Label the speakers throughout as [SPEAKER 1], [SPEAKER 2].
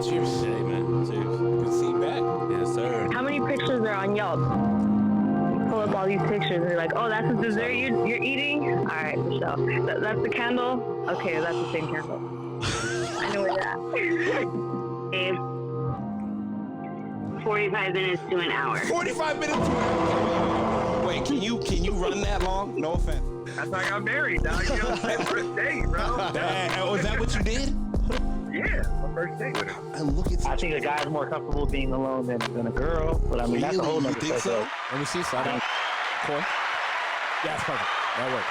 [SPEAKER 1] Cheers.
[SPEAKER 2] Hey, man. Cheers.
[SPEAKER 1] Good to see you back.
[SPEAKER 2] Yes, sir.
[SPEAKER 3] How many pictures are on Yelp? You pull up all these pictures and you're like, oh, that's the dessert you're eating? All right, for sure. That's the candle? Okay, that's the same candle. I know where you're at. 45 minutes to an hour.
[SPEAKER 1] 45 minutes to an hour. Wait, can you run that long? No offense.
[SPEAKER 4] That's how I got married, dog. You know, my first date, bro.
[SPEAKER 1] Was that what you did?
[SPEAKER 4] Yeah, my first date with her.
[SPEAKER 1] And look at
[SPEAKER 5] I think a guy's more comfortable being alone than a girl, but I mean, that's a whole
[SPEAKER 1] you
[SPEAKER 5] nother
[SPEAKER 1] think so?
[SPEAKER 5] subject.
[SPEAKER 1] Let me see. Coy? Yeah, it's perfect. That works.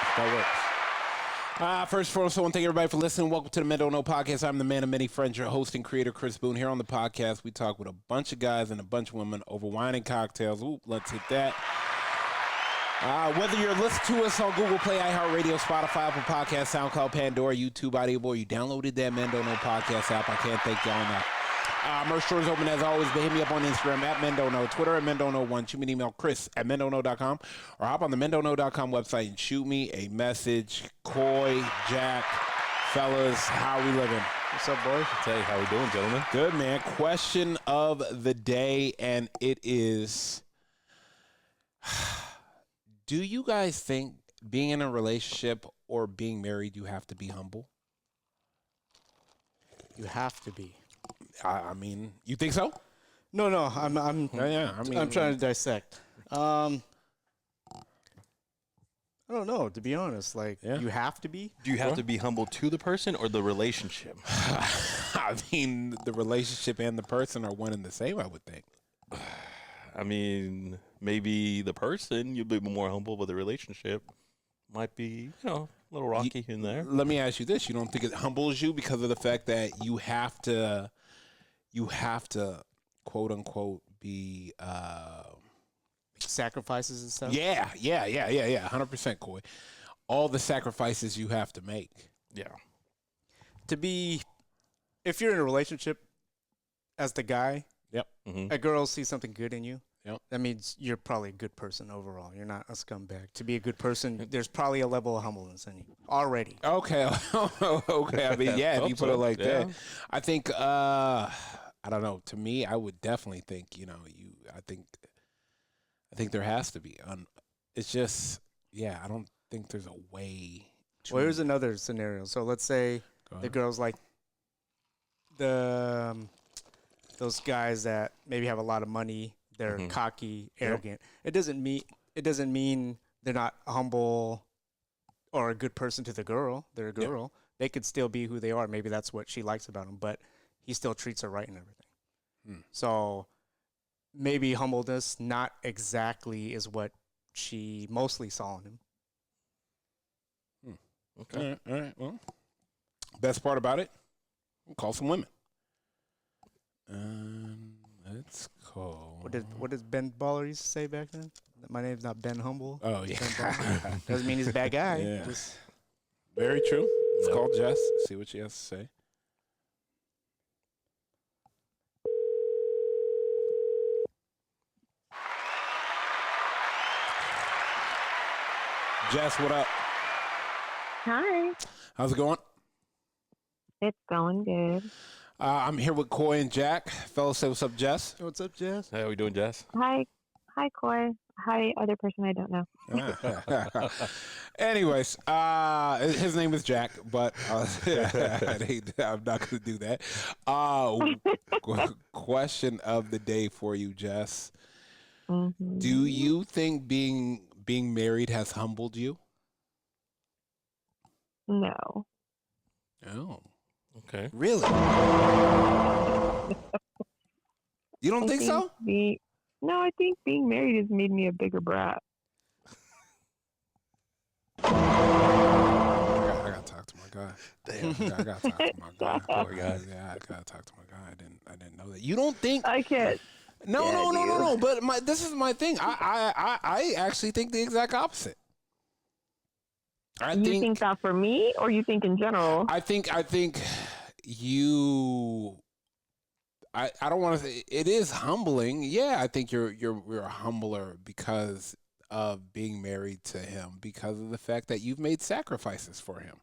[SPEAKER 1] First of all, I want to thank everybody for listening. Welcome to the Men Don't Know Podcast. I'm the man of many friends, your host and creator, Chris Boone. Here on the podcast, we talk with a bunch of guys and a bunch of women over wine and cocktails. Ooh, let's hit that. Whether you're listening to us on Google Play, iHeartRadio, Spotify, Apple Podcasts, SoundCloud, Pandora, YouTube, Audible, you downloaded that Men Don't Know Podcast app. I can't thank y'all enough. Merch store is open as always, but hit me up on Instagram at Men Don't Know, Twitter at Men Don't Know 1. Shoot me an email, Chris at mendontknow.com, or hop on the mendontknow.com website and shoot me a message. Coy, Jack, fellas, how we living?
[SPEAKER 2] What's up, boys? Hey, how we doing, gentlemen?
[SPEAKER 1] Good, man. Question of the day, and it is, do you guys think being in a relationship or being married, you have to be humble?
[SPEAKER 6] You have to be.
[SPEAKER 1] I mean, you think so?
[SPEAKER 6] No, I'm I'm trying to dissect. I don't know, to be honest. Like, you have to be.
[SPEAKER 2] Do you have to be humble to the person or the relationship?
[SPEAKER 1] I mean, the relationship and the person are one and the same, I would think.
[SPEAKER 2] I mean, maybe the person, you'll be more humble, but the relationship might be, a little rocky in there.
[SPEAKER 1] Let me ask you this. You don't think it humbles you because of the fact that you have to, quote unquote, be
[SPEAKER 6] Sacrifices and stuff.
[SPEAKER 1] Yeah. 100%, Coy. All the sacrifices you have to make.
[SPEAKER 2] Yeah.
[SPEAKER 6] To be, if you're in a relationship as the guy,
[SPEAKER 1] Yep.
[SPEAKER 2] Mm-hmm.
[SPEAKER 6] a girl sees something good in you.
[SPEAKER 1] Yep.
[SPEAKER 6] That means you're probably a good person overall. You're not a scumbag. To be a good person, there's probably a level of humbleness in you already.
[SPEAKER 1] Okay. Okay. I mean, yeah, if you put it like that. I think, I don't know. To me, I would definitely think, I think there has to be. It's just, I don't think there's a way to.
[SPEAKER 6] Well, here's another scenario. So let's say the girl's like those guys that maybe have a lot of money. They're cocky, arrogant. It doesn't mean they're not humble or a good person to the girl. They're a girl. Yep. They could still be who they are. Maybe that's what she likes about him, but he still treats her right and everything. So maybe humbleness not exactly is what she mostly saw in him.
[SPEAKER 1] Okay. All right. Well, best part about it, we'll call some women. Let's call.
[SPEAKER 6] What does Ben Baller used to say back then? My name's not Ben Humble.
[SPEAKER 1] Oh, yeah.
[SPEAKER 6] Doesn't mean he's a bad guy.
[SPEAKER 1] Yeah. Very true. Let's call Jess, see what she has to say. Jess, what up?
[SPEAKER 3] Hi.
[SPEAKER 1] How's it going?
[SPEAKER 3] It's going good.
[SPEAKER 1] I'm here with Coy and Jack. Fellas, say what's up, Jess.
[SPEAKER 6] What's up, Jess?
[SPEAKER 2] Hey, how we doing, Jess?
[SPEAKER 3] Hi, Coy. Hi, other person I don't know.
[SPEAKER 1] Anyways, his name is Jack, but I'm not going to do that. Question of the day for you, Jess.
[SPEAKER 3] Mm-hmm.
[SPEAKER 1] Do you think being married has humbled you?
[SPEAKER 3] No.
[SPEAKER 1] Oh.
[SPEAKER 2] Okay.
[SPEAKER 1] Really? You don't think so?
[SPEAKER 3] No, I think being married has made me a bigger brat.
[SPEAKER 1] I gotta talk to my guy. Damn, I gotta talk to my guy.
[SPEAKER 2] Poor guy.
[SPEAKER 1] Yeah, I gotta talk to my guy. I didn't know that. You don't think?
[SPEAKER 3] I can't.
[SPEAKER 1] No. But this is my thing. I actually think the exact opposite.
[SPEAKER 3] You think that for me, or you think in general?
[SPEAKER 1] I think you. I don't want to say it is humbling. Yeah, I think you're humbler because of being married to him, because of the fact that you've made sacrifices for him.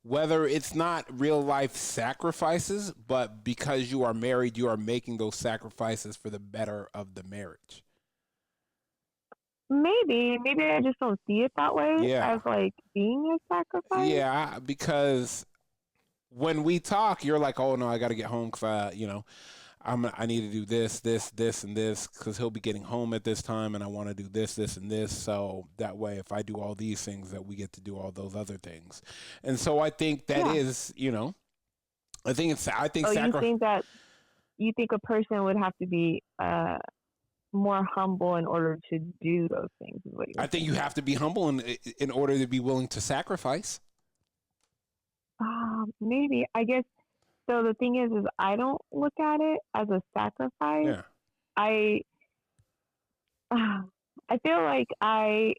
[SPEAKER 1] whether it's not real life sacrifices, but because you are married, you are making those sacrifices for the better of the marriage.
[SPEAKER 3] Maybe I just don't see it that way
[SPEAKER 1] Yeah.
[SPEAKER 3] as like being a sacrifice.
[SPEAKER 1] Yeah, because when we talk, you're like, "Oh no, I got to get home because I need to do this, and this because he'll be getting home at this time, and I want to do this, and this. So that way, if I do all these things, that we get to do all those other things." And so I think that is, I think
[SPEAKER 3] you think a person would have to be more humble in order to do those things? Is what you're
[SPEAKER 1] I think
[SPEAKER 3] saying.
[SPEAKER 1] you have to be humble in order to be willing to sacrifice.
[SPEAKER 3] Maybe. I guess. So the thing is I don't look at it as a sacrifice.
[SPEAKER 1] Yeah.
[SPEAKER 3] I feel like I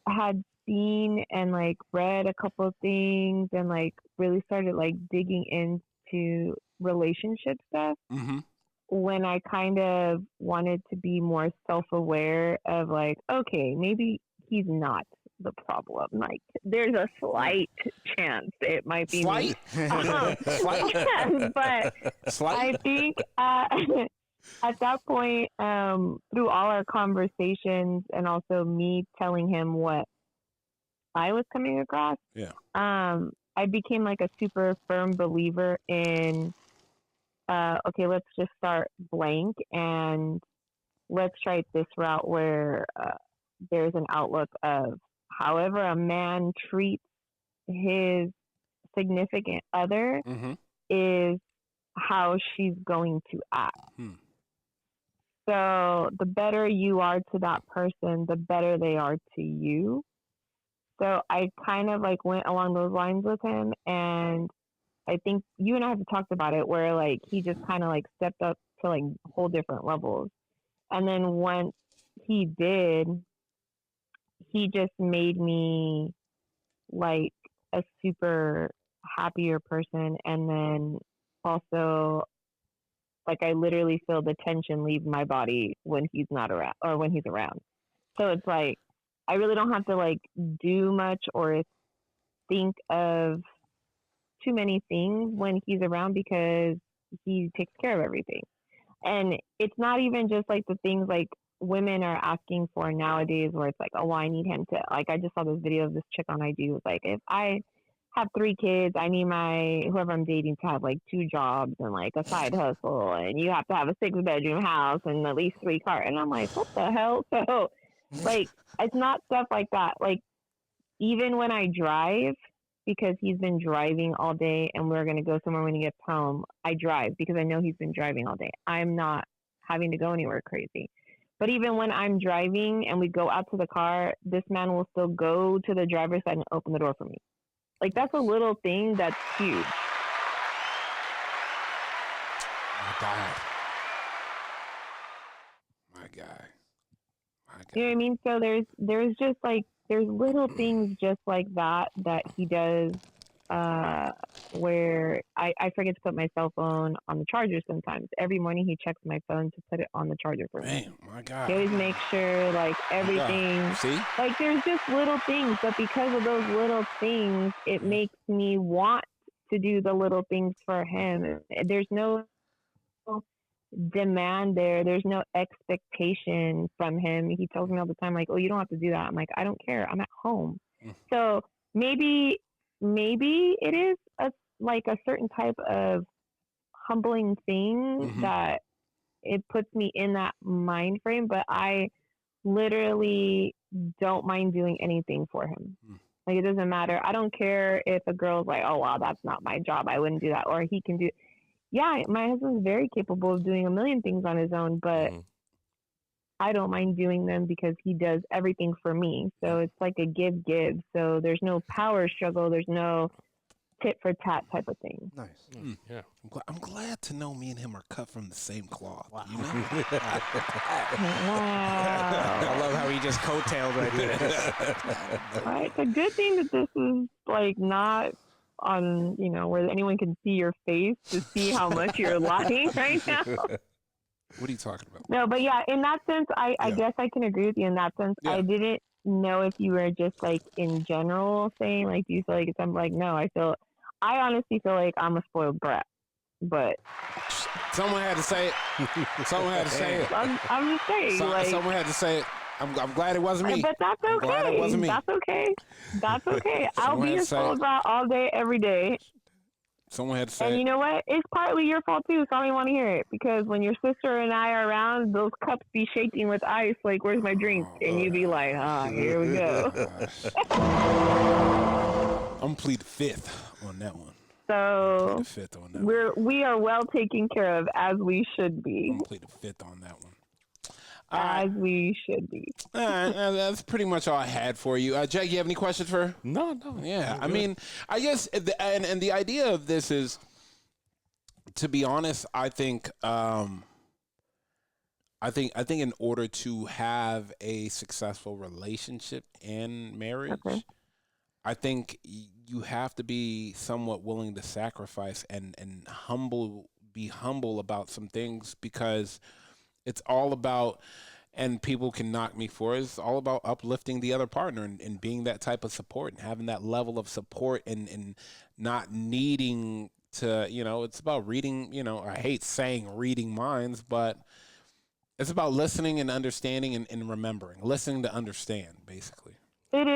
[SPEAKER 3] had seen and like read a couple of things and like really started like digging into relationship stuff
[SPEAKER 1] Mm-hmm.
[SPEAKER 3] when I kind of wanted to be more self-aware of like, okay, maybe he's not the problem. Like there's a slight chance it might be me.
[SPEAKER 1] Slight.
[SPEAKER 3] But I think at that point, through all our conversations and also me telling him what I was coming across, I became like a super firm believer in, okay, let's just start blank and let's try this route where there's an outlook of however a man treats his significant other
[SPEAKER 1] Mm-hmm.
[SPEAKER 3] is how she's going to act. So the better you are to that person, the better they are to you. So I kind of like went along those lines with him, and I think you and I have talked about it where like he just kind of like stepped up to like whole different levels. And then once he did, he just made me like a super happier person. And then also like I literally feel the tension leave my body when he's not around or when he's around. So it's like I really don't have to like do much or think of too many things when he's around because he takes care of everything. And it's not even just like the things like women are asking for nowadays where it's like, oh, well, I need him to, like, I just saw this video of this chick on IG was like, if I have 3 kids, I need whoever I'm dating to have like 2 jobs and like a side hustle, and you have to have a 6-bedroom house and at least 3 cars. And I'm like, what the hell? So like, it's not stuff like that. Like, even when I drive, because he's been driving all day and we're going to go somewhere when he gets home, I drive because I know he's been driving all day. I'm not having to go anywhere crazy. But even when I'm driving and we go out to the car, this man will still go to the driver's side and open the door for me. Like, that's a little thing that's huge.
[SPEAKER 1] My guy.
[SPEAKER 3] You know what I mean? So there's just like, there's little things just like that he does where I forget to put my cell phone on the charger sometimes. Every morning he checks my phone to put it on the charger for me.
[SPEAKER 1] Man, my God.
[SPEAKER 3] He always makes sure like everything.
[SPEAKER 1] See?
[SPEAKER 3] Like there's just little things, but because of those little things, it makes me want to do the little things for him. There's no demand there. There's no expectation from him. He tells me all the time, like, oh, you don't have to do that. I'm like, I don't care. I'm at home. So maybe it is a certain type of humbling thing that it puts me in that mind frame, but I literally don't mind doing anything for him. Like, it doesn't matter. I don't care if a girl's like, oh, wow, that's not my job, I wouldn't do that. Or he can do, yeah, my husband's very capable of doing a million things on his own, but I don't mind doing them because he does everything for me. So it's like a give. So there's no power struggle. There's no tit for tat type of thing.
[SPEAKER 6] Nice.
[SPEAKER 2] Yeah.
[SPEAKER 1] I'm glad to know me and him are cut from the same cloth.
[SPEAKER 6] Wow.
[SPEAKER 1] You know?
[SPEAKER 3] Wow.
[SPEAKER 6] I love how he just coattailed right there.
[SPEAKER 3] Right. It's a good thing that this is like not on, where anyone can see your face to see how much you're lying right now.
[SPEAKER 1] What are you talking about?
[SPEAKER 3] No, but yeah, in that sense, I guess I can agree with you in that sense.
[SPEAKER 1] Yeah.
[SPEAKER 3] I didn't know if you were just like in general saying like, do you feel like it's? I'm like, no, I honestly feel like I'm a spoiled brat, but
[SPEAKER 1] Someone had to say it. Someone had to say it.
[SPEAKER 3] I'm just saying, like,
[SPEAKER 1] Someone had to say it. I'm glad it wasn't me.
[SPEAKER 3] but that's okay.
[SPEAKER 1] I'm glad it wasn't me.
[SPEAKER 3] That's okay. That's okay. I'll
[SPEAKER 1] Someone
[SPEAKER 3] be
[SPEAKER 1] had
[SPEAKER 3] a
[SPEAKER 1] to say it.
[SPEAKER 3] spoiled brat all day, every day.
[SPEAKER 1] Someone had to say
[SPEAKER 3] And
[SPEAKER 1] it.
[SPEAKER 3] you know what? It's partly your fault too, so I don't even want to hear it. Because when your sister and I are around, those cups be shaking with ice. Like, where's my drink? And you be like, here we go.
[SPEAKER 1] I'm plead fifth on that one.
[SPEAKER 3] So
[SPEAKER 1] Plead fifth on that one.
[SPEAKER 3] we are well taken care of, as we should be.
[SPEAKER 1] I'm plead fifth on that one.
[SPEAKER 3] As we should be.
[SPEAKER 1] All right, that's pretty much all I had for you. Jack, you have any questions for her?
[SPEAKER 2] No.
[SPEAKER 1] Yeah, I mean, I guess, and the idea of this is, to be honest, I think in order to have a successful relationship and marriage,
[SPEAKER 3] Okay.
[SPEAKER 1] I think you have to be somewhat willing to sacrifice and be humble about some things, because it's all about, and people can knock me for it, it's all about uplifting the other partner and being that type of support and having that level of support and not needing to, it's about reading, I hate saying reading minds, but it's about listening and understanding and remembering, listening to understand, basically.
[SPEAKER 3] It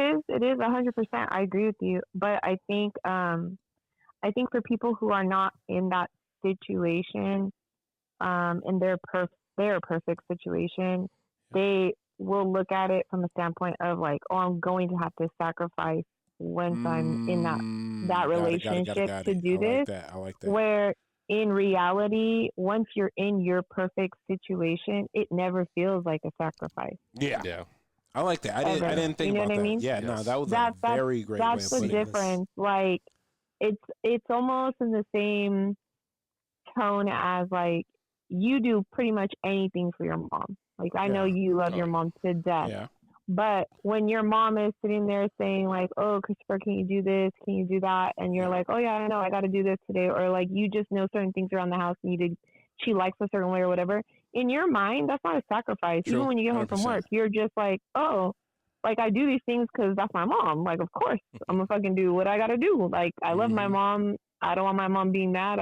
[SPEAKER 3] is 100%. I agree with you. But I think for people who are not in that situation, in their perfect situation, they will look at it from the standpoint of like, oh, I'm going to have to sacrifice once I'm in that relationship to do this.
[SPEAKER 1] I like that.
[SPEAKER 3] Where in reality, once you're in your perfect situation, it never feels like a sacrifice.
[SPEAKER 2] Yeah.
[SPEAKER 1] I like that. I didn't think about
[SPEAKER 3] what
[SPEAKER 1] that.
[SPEAKER 3] I mean?
[SPEAKER 1] Yeah,
[SPEAKER 2] Yes.
[SPEAKER 1] no, that was a very great way of
[SPEAKER 3] That's the
[SPEAKER 1] putting it.
[SPEAKER 3] difference. Like, it's almost in the same tone as like, you do pretty much anything for your mom. Like, I know you love your mom to death.
[SPEAKER 1] Yeah.
[SPEAKER 3] But when your mom is sitting there saying like, oh, Christopher, can you do this? Can you do that? And you're like, oh yeah, I know, I got to do this today. Or like, you just know certain things around the house and she likes a certain way or whatever. In your mind, that's not a sacrifice.
[SPEAKER 1] True.
[SPEAKER 3] Even when you get home from
[SPEAKER 1] 100%.
[SPEAKER 3] work, you're just like, oh, like I do these things because that's my mom. Like, of course, I'm gonna fucking do what I got to do. Like, I love my mom. I don't want my mom being mad.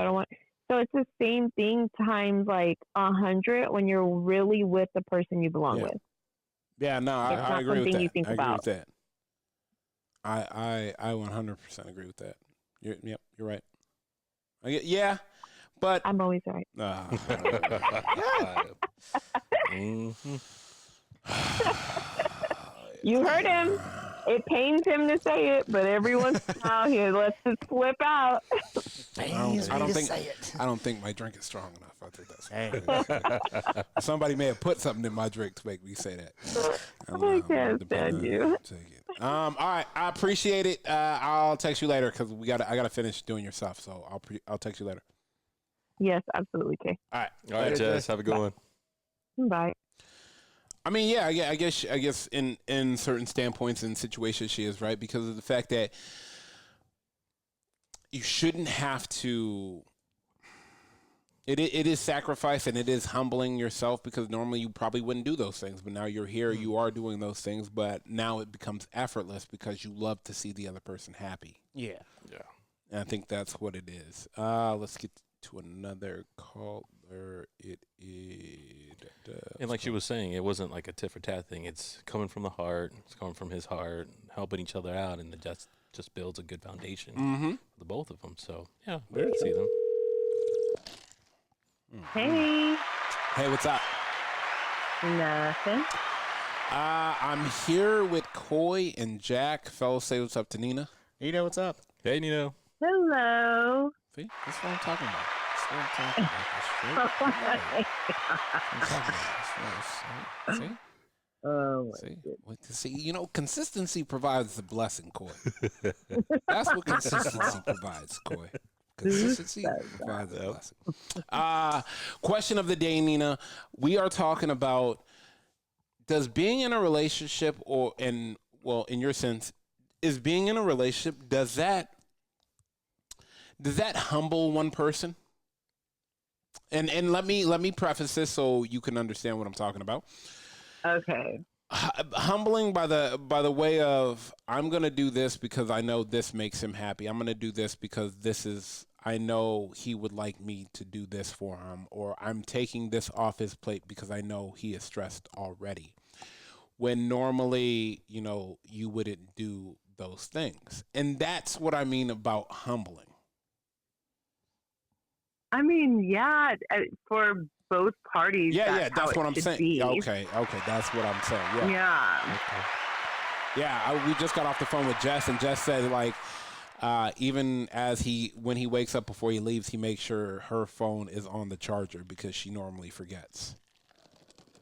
[SPEAKER 3] So it's the same thing times like 100 when you're really with the person you belong with.
[SPEAKER 1] Yeah, no,
[SPEAKER 3] It's
[SPEAKER 1] I
[SPEAKER 3] not
[SPEAKER 1] agree with
[SPEAKER 3] something
[SPEAKER 1] that.
[SPEAKER 3] you think
[SPEAKER 1] I agree
[SPEAKER 3] about.
[SPEAKER 1] with that. I 100% agree with that. You're right. Yeah, but
[SPEAKER 3] I'm always right. You heard him. It pains him to say it, but every once in a while he lets it slip out.
[SPEAKER 1] I don't think my drink is strong enough. I think that's somebody may have put something in my drink to make me say that.
[SPEAKER 3] I can't stand you.
[SPEAKER 1] All right, I appreciate it. I'll text you later because I gotta finish doing your stuff. So I'll text you later.
[SPEAKER 3] Yes, absolutely. Okay.
[SPEAKER 1] All right.
[SPEAKER 2] All right, Jess. Have a good one.
[SPEAKER 3] Bye.
[SPEAKER 1] I mean, yeah, I guess in certain standpoints and situations she is right, because of the fact that you shouldn't have to. It is sacrifice and it is humbling yourself, because normally you probably wouldn't do those things, but now you're here, you are doing those things, but now it becomes effortless because you love to see the other person happy.
[SPEAKER 6] Yeah.
[SPEAKER 1] And I think that's what it is. Let's get to another caller. It is.
[SPEAKER 2] And like she was saying, it wasn't like a tit for tat thing. It's coming from the heart. It's coming from his heart, helping each other out, and it just builds a good foundation for the both of them. So yeah, I can see them.
[SPEAKER 3] Hey.
[SPEAKER 1] Hey, what's up?
[SPEAKER 3] Nothing.
[SPEAKER 1] I'm here with Coy and Jack. Fellas, say what's up to Nina.
[SPEAKER 6] Nina, what's up?
[SPEAKER 2] Hey, Nino.
[SPEAKER 3] Hello.
[SPEAKER 1] See, that's what I'm talking about. That's what I'm talking about. See?
[SPEAKER 3] Oh,
[SPEAKER 1] See, consistency provides the blessing, Coy. That's what consistency provides, Coy. Consistency provides the blessing. Question of the day, Nina. We are talking about, does being in a relationship in your sense, is being in a relationship, does that humble one person? And let me preface this so you can understand what I'm talking about.
[SPEAKER 3] okay.
[SPEAKER 1] Humbling by the way of, I'm gonna do this because I know this makes him happy. I'm gonna do this because I know he would like me to do this for him, or I'm taking this off his plate because I know he is stressed already. When normally, you wouldn't do those things. And that's what I mean about humbling.
[SPEAKER 3] I mean, yeah, for both parties.
[SPEAKER 1] That's what I'm saying.
[SPEAKER 3] Be.
[SPEAKER 1] Okay, that's what I'm saying. Yeah.
[SPEAKER 3] Yeah.
[SPEAKER 1] Okay. Yeah, we just got off the phone with Jess, and Jess said, like, even when he wakes up before he leaves, he makes sure her phone is on the charger because she normally forgets.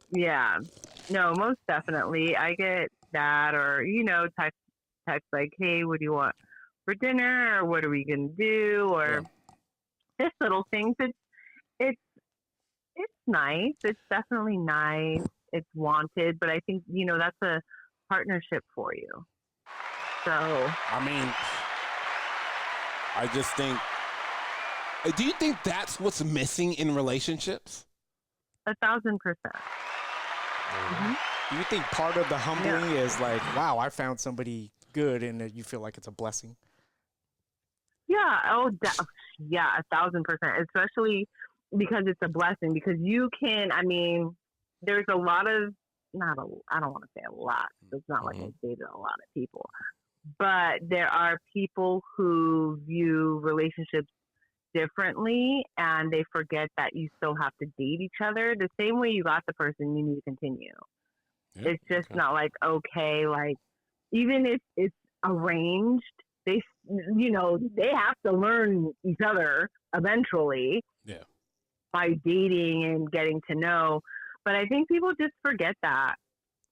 [SPEAKER 3] Yeah. No, most definitely. I get that, or text like, "Hey, what do you want for dinner?" or "What are we gonna do?" or just little things. It's nice. It's definitely nice. It's wanted, but I think that's a partnership for you. So
[SPEAKER 1] I mean, I just think. Do you think that's what's missing in relationships?
[SPEAKER 3] 1,000%. Mm-hmm.
[SPEAKER 6] Do you think part of the humbling is like, wow, I found somebody good, and you feel like it's a blessing?
[SPEAKER 3] Yeah. Oh, yeah, 1,000%. Especially because it's a blessing. Because you can. I mean, there's a lot of I don't want to say a lot. It's not like I dated a lot of people, but there are people who view relationships differently, and they forget that you still have to date each other the same way you got the person. You need to continue. Yeah, it's just not like, okay, like even if it's arranged, they have to learn each other eventually.
[SPEAKER 1] Yeah.
[SPEAKER 3] By dating and getting to know. But I think people just forget that,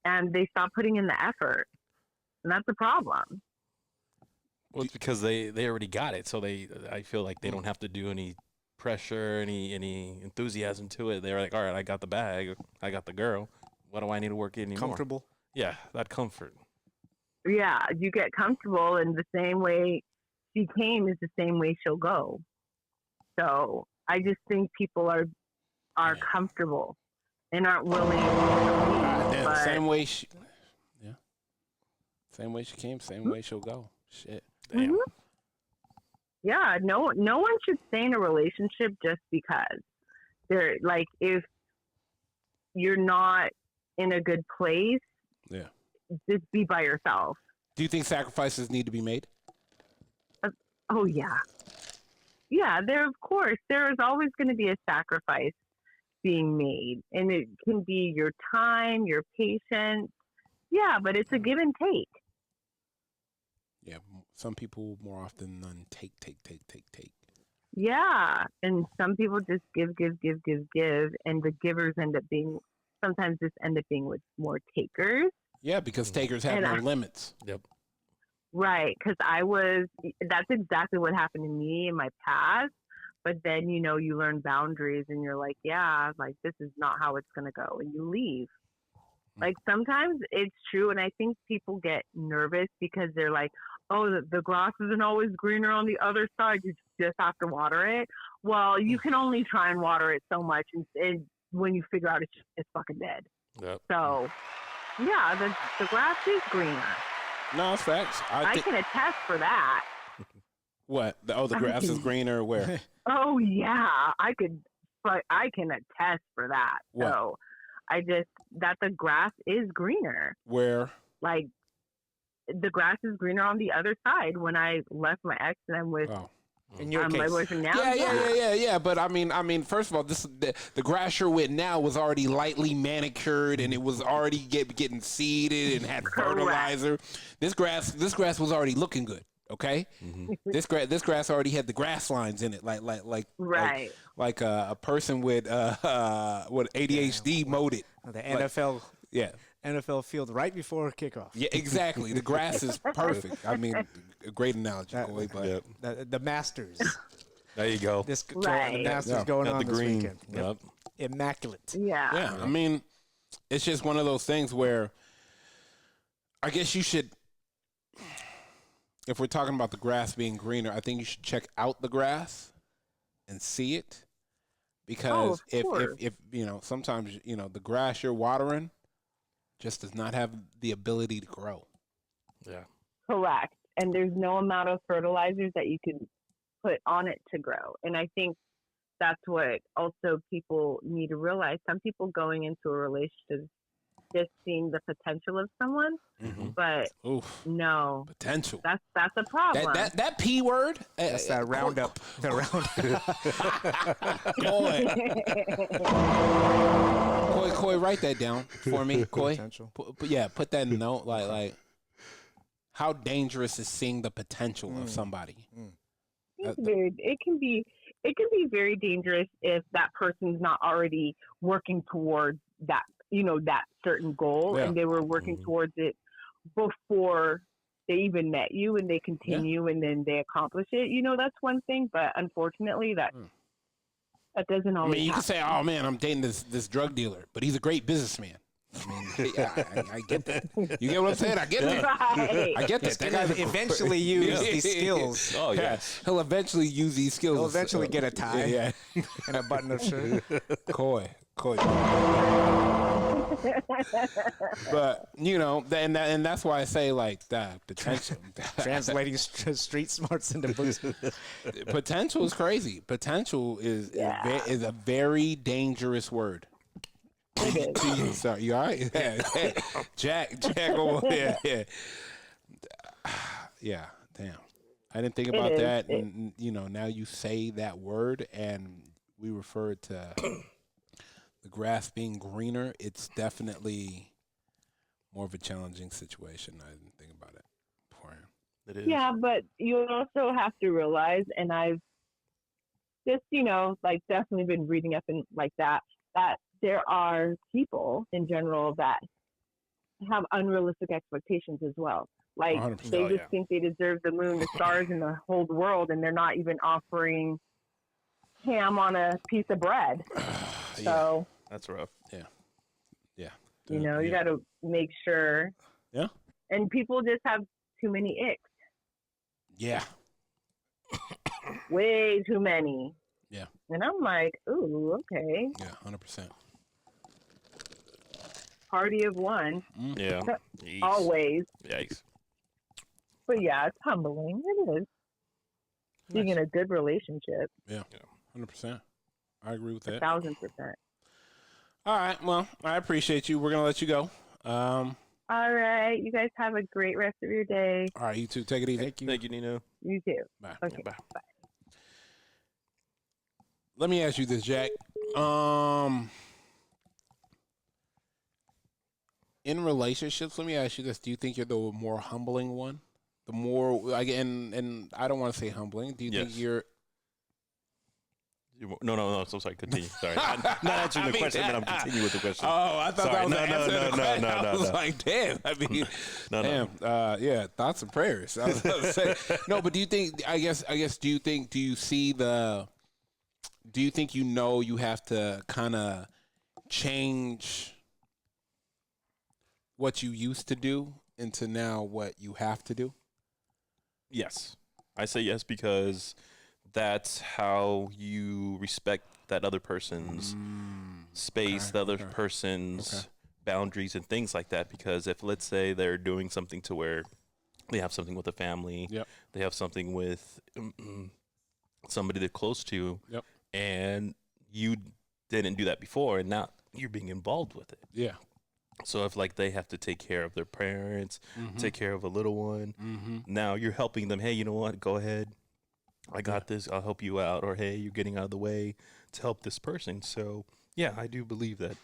[SPEAKER 3] and they stop putting in the effort, and that's a problem.
[SPEAKER 2] Well, it's because they already got it, so I feel like they don't have to do any pressure, any enthusiasm to it. They're like, all right, I got the bag, I got the girl. What do I need to work in anymore?
[SPEAKER 6] Comfortable.
[SPEAKER 2] Yeah, that comfort.
[SPEAKER 3] Yeah, you get comfortable, and the same way she came is the same way she'll go. So I just think people are comfortable and aren't willing to leave. But
[SPEAKER 1] same way she came, same way she'll go. Shit. Damn.
[SPEAKER 3] Mm-hmm. Yeah, no one should stay in a relationship just because they're like, if you're not in a good place, just be by yourself.
[SPEAKER 1] Do you think sacrifices need to be made?
[SPEAKER 3] Oh yeah. Yeah, there is always going to be a sacrifice being made, and it can be your time, your patience. Yeah, but it's a give and take.
[SPEAKER 1] Yeah, some people more often than take.
[SPEAKER 3] Yeah, and some people just give, and the givers sometimes end up being with more takers.
[SPEAKER 1] Yeah, because takers have no limits.
[SPEAKER 2] Yep.
[SPEAKER 3] Right, because that's exactly what happened to me in my past. But then, you learn boundaries, and you're like, yeah, like this is not how it's going to go. And you leave. Like sometimes it's true. And I think people get nervous because they're like, oh, the grass isn't always greener on the other side. You just have to water it. Well, you can only try and water it so much. And when you figure out it's fucking dead.
[SPEAKER 2] Yep.
[SPEAKER 3] So, yeah, the grass is greener.
[SPEAKER 1] No, it's facts.
[SPEAKER 3] I can attest for that.
[SPEAKER 1] What? The grass is greener where?
[SPEAKER 3] Oh, yeah. I can attest for that.
[SPEAKER 1] What?
[SPEAKER 3] So that the grass is greener.
[SPEAKER 1] Where?
[SPEAKER 3] Like, the grass is greener on the other side. When I left my ex and I'm with
[SPEAKER 6] in your case.
[SPEAKER 3] my boyfriend now.
[SPEAKER 1] Yeah. But I mean, first of all, the grass you're with now was already lightly manicured, and it was already getting seeded and had fertilizer. This grass was already looking good. Okay, this grass already had the grass lines in it, like a person with ADHD mowed it.
[SPEAKER 6] The NFL.
[SPEAKER 1] Yeah.
[SPEAKER 6] NFL field right before kickoff.
[SPEAKER 1] Yeah, exactly. The grass is perfect. I mean, a great analogy.
[SPEAKER 6] The Masters.
[SPEAKER 2] There you go.
[SPEAKER 6] The Masters going on this weekend.
[SPEAKER 2] Yep.
[SPEAKER 6] Immaculate.
[SPEAKER 3] Yeah.
[SPEAKER 1] Yeah. I mean, it's just one of those things where I guess you should, if we're talking about the grass being greener, I think you should check out the grass and see it. Because if sometimes, the grass you're watering just does not have the ability to grow.
[SPEAKER 2] Yeah.
[SPEAKER 3] Correct. And there's no amount of fertilizers that you can put on it to grow. And I think that's what also people need to realize. Some people going into a relationship just seeing the potential of someone, but no,
[SPEAKER 1] potential.
[SPEAKER 3] That's a problem.
[SPEAKER 1] That P word.
[SPEAKER 6] That's that roundup. The roundup.
[SPEAKER 1] Coy, write that down for me, Coy.
[SPEAKER 6] Potential.
[SPEAKER 1] Put that in a note. Like, how dangerous is seeing the potential of somebody?
[SPEAKER 3] It can be very dangerous if that person's not already working towards that, that certain goal, and they were working towards it before they even met you, and they continue and then they accomplish it. That's one thing, but unfortunately that doesn't always
[SPEAKER 1] you
[SPEAKER 3] happen.
[SPEAKER 1] can say, oh man, I'm dating this drug dealer, but he's a great businessman. I get that. You get what I'm saying? I get that.
[SPEAKER 3] Right.
[SPEAKER 1] I get that.
[SPEAKER 6] That guy eventually use these skills.
[SPEAKER 2] Oh yes.
[SPEAKER 1] He'll eventually use these skills.
[SPEAKER 6] He'll eventually get a tie and a button-up shirt.
[SPEAKER 1] Coy. But and that's why I say like that potential.
[SPEAKER 6] Translating street smarts into books.
[SPEAKER 1] Potential is crazy. Potential is a very dangerous word. Sorry, you all right? Jack, yeah. Damn, I didn't think about that, and now you say that word, and we refer to the grass being greener. It's definitely more of a challenging situation. I didn't think about it beforehand.
[SPEAKER 2] It is.
[SPEAKER 3] Yeah, but you also have to realize, and I've just definitely been reading up and like that there are people in general that have unrealistic expectations as well. Like
[SPEAKER 1] 100%.
[SPEAKER 3] they just think they deserve the moon, the stars, and the whole world, and they're not even offering ham on a piece of bread. So
[SPEAKER 2] that's rough.
[SPEAKER 1] Yeah.
[SPEAKER 3] You got to make sure.
[SPEAKER 1] Yeah.
[SPEAKER 3] And people just have too many icks.
[SPEAKER 1] Yeah.
[SPEAKER 3] Way too many.
[SPEAKER 1] Yeah.
[SPEAKER 3] And I'm like, ooh, okay.
[SPEAKER 1] Yeah, 100%.
[SPEAKER 3] Party of one.
[SPEAKER 2] Yeah.
[SPEAKER 3] Always.
[SPEAKER 2] Yikes.
[SPEAKER 3] But yeah, it's humbling. It is. Being in a good relationship.
[SPEAKER 1] Yeah. 100%. I agree with that.
[SPEAKER 3] 1,000%.
[SPEAKER 1] All right. Well, I appreciate you. We're going to let you go.
[SPEAKER 3] All right. You guys have a great rest of your day.
[SPEAKER 1] All right. You too. Take it easy.
[SPEAKER 2] Thank you, Nino.
[SPEAKER 3] You too.
[SPEAKER 1] Bye.
[SPEAKER 3] Okay.
[SPEAKER 2] Yeah, bye.
[SPEAKER 1] Let me ask you this, Jack. In relationships, let me ask you this: do you think you're the more humbling one? The more, and I don't want to say humbling. Do you think you're?
[SPEAKER 2] No. So sorry. Continue. Sorry. Not answering the question, but I'm continuing with the question.
[SPEAKER 1] Oh, I thought that was
[SPEAKER 2] No.
[SPEAKER 1] I was like, damn. I mean, damn. Yeah, thoughts and prayers. I was about to say no, but do you think? I guess. Do you think? Do you see the? Do you think you have to kind of change what you used to do into now what you have to do?
[SPEAKER 2] Yes. I say yes because that's how you respect that other person's space, the other person's boundaries and things like that. Because if, let's say, they're doing something to where they have something with a family, they have something with somebody they're close to, and you didn't do that before, and now you're being involved with it.
[SPEAKER 1] Yeah.
[SPEAKER 2] So if like they have to take care of their parents, take care of a little one, now you're helping them. Hey, you know what? Go ahead. I got this. I'll help you out. Or hey, you're getting out of the way to help this person. So yeah, I do believe that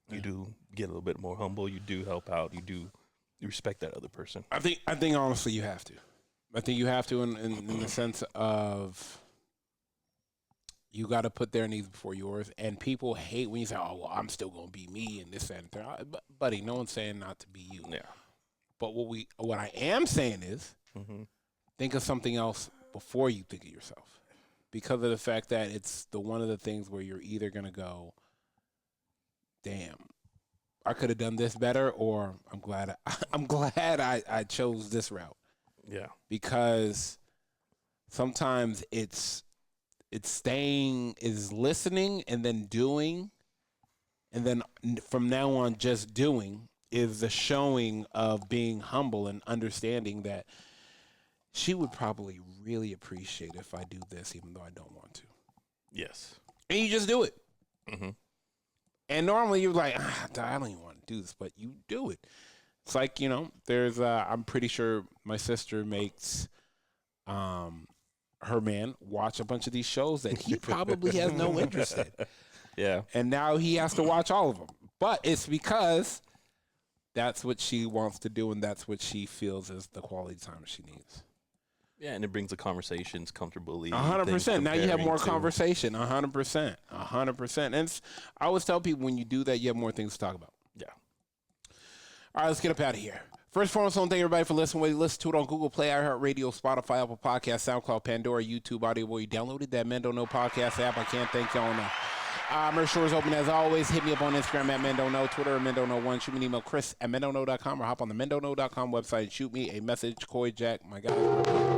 [SPEAKER 2] you do get a little bit more humble. You do help out. You respect that other person.
[SPEAKER 1] I think honestly you have to. I think you have to in the sense of you got to put their needs before yours. And people hate when you say, oh, well, I'm still going to be me and this, that, and that. Buddy, no one's saying not to be you.
[SPEAKER 2] Yeah.
[SPEAKER 1] But what I am saying is think of something else before you think of yourself. Because of the fact that it's one of the things where you're either going to go, damn, I could have done this better, or I'm glad I chose this route.
[SPEAKER 2] Yeah.
[SPEAKER 1] Because sometimes it's listening and then doing, and then from now on just doing, is the showing of being humble and understanding that she would probably really appreciate if I do this, even though I don't want to.
[SPEAKER 2] Yes.
[SPEAKER 1] And you just do it.
[SPEAKER 2] Mm-hmm.
[SPEAKER 1] And normally you're like, I don't even want to do this, but you do it. It's like, you know, there's, I'm pretty sure my sister makes her man watch a bunch of these shows that he probably has no interest in.
[SPEAKER 2] Yeah.
[SPEAKER 1] And now he has to watch all of them. But it's because that's what she wants to do, and that's what she feels is the quality time she needs.
[SPEAKER 2] Yeah, and it brings the conversations comfortably.
[SPEAKER 1] 100%. Now you have more
[SPEAKER 2] to-
[SPEAKER 1] conversation. 100%. 100%. And I always tell people when you do that, you have more things to talk about.
[SPEAKER 2] Yeah.
[SPEAKER 1] All right, let's get up out of here. First and foremost, I want to thank everybody for listening. Whether you listen to it on Google Play, iHeartRadio, Spotify, Apple Podcasts, SoundCloud, Pandora, YouTube, Audio, where you downloaded that Men Don't Know podcast app. I can't thank y'all enough. Merch store is open as always. Hit me up on Instagram at Men Don't Know, Twitter at Men Don't Know 1. Shoot me an email, Chris at MenDon'tKnow.com, or hop on the Men Don't Know.com website and shoot me a message. Coy Jack, my guy.